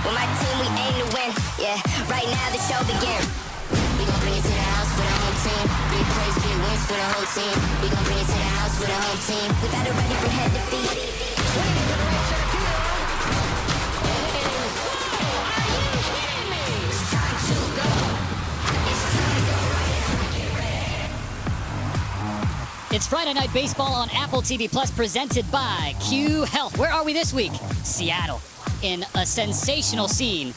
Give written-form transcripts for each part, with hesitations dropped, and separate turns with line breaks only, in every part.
With my team, we aim to win. Yeah, right now the show begins. We gon' bring it to the house for the whole team. Big plays, big wins for the whole team. We gon' bring it to the house for the whole team. We got it ready from head to feet.
It's Friday Night Baseball on Apple TV Plus, presented by Q Health. Where are we this week? Seattle, in a sensational scene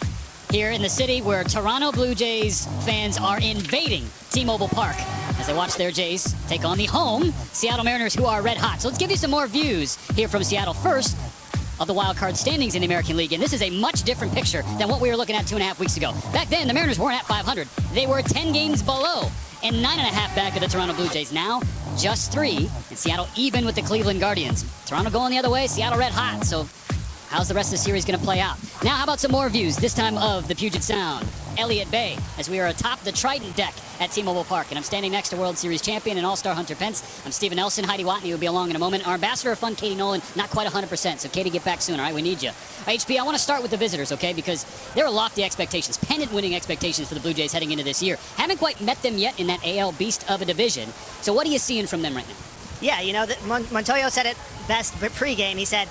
here in the city where Toronto Blue Jays fans are invading T-Mobile Park as they watch their Jays take on the home Seattle Mariners, who are red hot. So let's give you some more views here from Seattle. First, of the wild card standings in the American League, and this is a much different picture than what we were looking at 2.5 weeks ago. Back then, the Mariners weren't at 500. They were 10 games below and 9.5 back of the Toronto Blue Jays. Now, just 3, and Seattle even with the Cleveland Guardians. Toronto going the other way, Seattle red hot. So how's the rest of the series going to play out? Now, how about some more views, this time of the Puget Sound, Elliott Bay, as we are atop the Trident deck at T-Mobile Park. And I'm standing next to World Series champion and All-Star Hunter Pence. I'm Steven Nelson. Heidi Watney will be along in a moment. Our ambassador of fun, Katie Nolan, not quite 100%. So, Katie, get back soon, all right? We need you. HP, I want to start with the visitors, okay? Because there are lofty expectations, pennant-winning expectations for the Blue Jays heading into this year. Haven't quite met them yet in that AL beast of a division. So what are you seeing from them right now?
Yeah, you know, Montoyo said it best pregame. He said,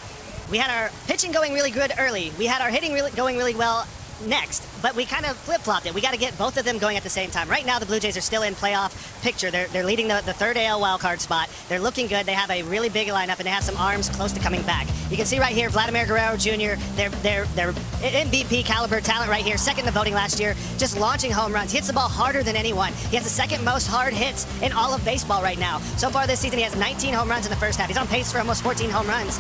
we had our pitching going really good early. We had our hitting going really well next, but we kind of flip-flopped it. We got to get both of them going at the same time. Right now, the Blue Jays are still in playoff picture. They're leading the third AL wildcard spot. They're looking good. They have a really big lineup, and they have some arms close to coming back. You can see right here, Vladimir Guerrero Jr., they're MVP caliber talent right here, second in the voting last year, just launching home runs. He hits the ball harder than anyone. He has the second most hard hits in all of baseball right now. So far this season, he has 19 home runs in the first half. He's on pace for almost 40 home runs,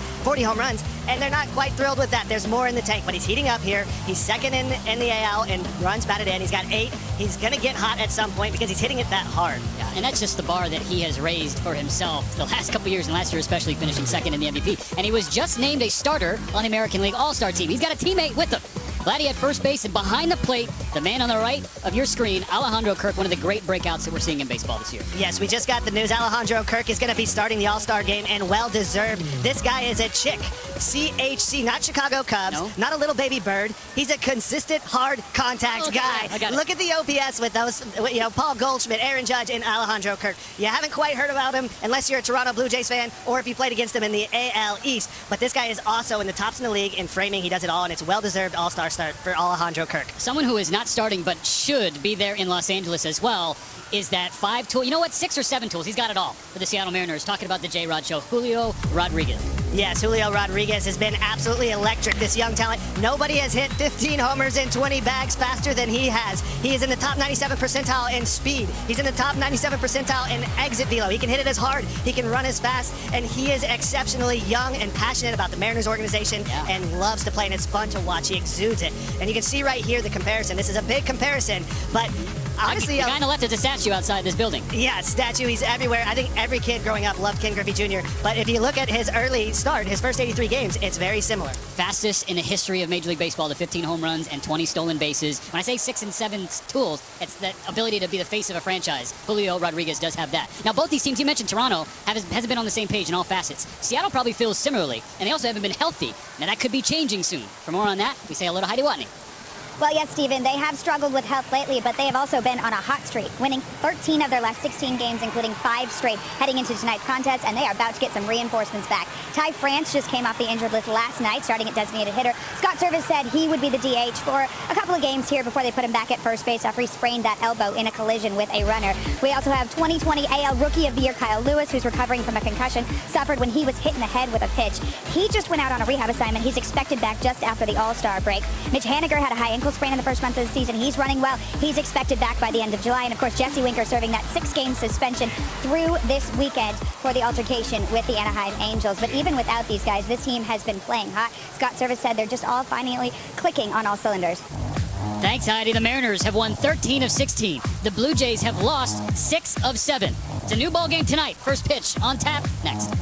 and they're not quite thrilled with that. There's more in the tank, but he's heating up here. He's second in the AL and runs batted in. He's got 8. He's going to get hot at some point because he's hitting it that hard.
Yeah, and that's just the bar that he has raised for himself the last couple years, and last year especially, finishing second in the MVP. And he was just named a starter on the American League All-Star team. He's got a teammate with him. Vladdy at first base, and behind the plate, the man on the right of your screen, Alejandro Kirk, one of the great breakouts that we're seeing in baseball this year.
Yes, we just got the news. Alejandro Kirk is going to be starting the All-Star game, and well-deserved. This guy is a chick. CHC, not Chicago Cubs, not a little baby bird. He's a consistent, hard contact guy. Look at the OPS with those, Paul Goldschmidt, Aaron Judge, and Alejandro Kirk. You haven't quite heard about him unless you're a Toronto Blue Jays fan or if you played against him in the AL East. But this guy is also in the tops in the league in framing. He does it all, and it's well-deserved All-Star start for Alejandro Kirk.
Someone who is not starting but should be there in Los Angeles as well is that 5-tool, 6 or 7 tools. He's got it all for the Seattle Mariners. Talking about the J-Rod show, Julio Rodriguez.
Yes, Julio Rodriguez has been absolutely electric, this young talent. Nobody has hit 15 homers and 20 bags faster than he has. He is in the top 97 percentile in speed. He's in the top 97 percentile in exit velo. He can hit it as hard, he can run as fast, and he is exceptionally young and passionate about the Mariners organization and loves to play, and it's fun to watch. He exudes it. And you can see right here the comparison. This is a big comparison, but honestly,
the guy on the left is a statue outside this building.
Yeah, statue. He's everywhere. I think every kid growing up loved Ken Griffey Jr. But if you look at his early start, his first 83 games, it's very similar.
Fastest in the history of Major League Baseball to 15 home runs and 20 stolen bases. When I say 6 and 7 tools, it's the ability to be the face of a franchise. Julio Rodriguez does have that. Now, both these teams, you mentioned Toronto, hasn't been on the same page in all facets. Seattle probably feels similarly, and they also haven't been healthy. Now, that could be changing soon. For more on that, we say hello to Heidi Watney.
Well, yes, Steven, they have struggled with health lately, but they have also been on a hot streak, winning 13 of their last 16 games, including 5 straight heading into tonight's contest, and they are about to get some reinforcements back. Ty France just came off the injured list last night, starting at designated hitter. Scott Service said he would be the DH for a couple of games here before they put him back at first base after he sprained that elbow in a collision with a runner. We also have 2020 AL Rookie of the Year Kyle Lewis, who's recovering from a concussion suffered when he was hit in the head with a pitch. He just went out on a rehab assignment. He's expected back just after the All-Star break. Mitch Haniger had a high ankle sprain in the first month of the season. He's running well. He's expected back by the end of July. And, of course, Jesse Winker serving that 6-game suspension through this weekend for the altercation with the Anaheim Angels. But even without these guys, this team has been playing hot. Scott Service said they're just all finally clicking on all cylinders.
Thanks, Heidi. The Mariners have won 13 of 16. The Blue Jays have lost 6 of 7. It's a new ball game tonight. First pitch on tap next.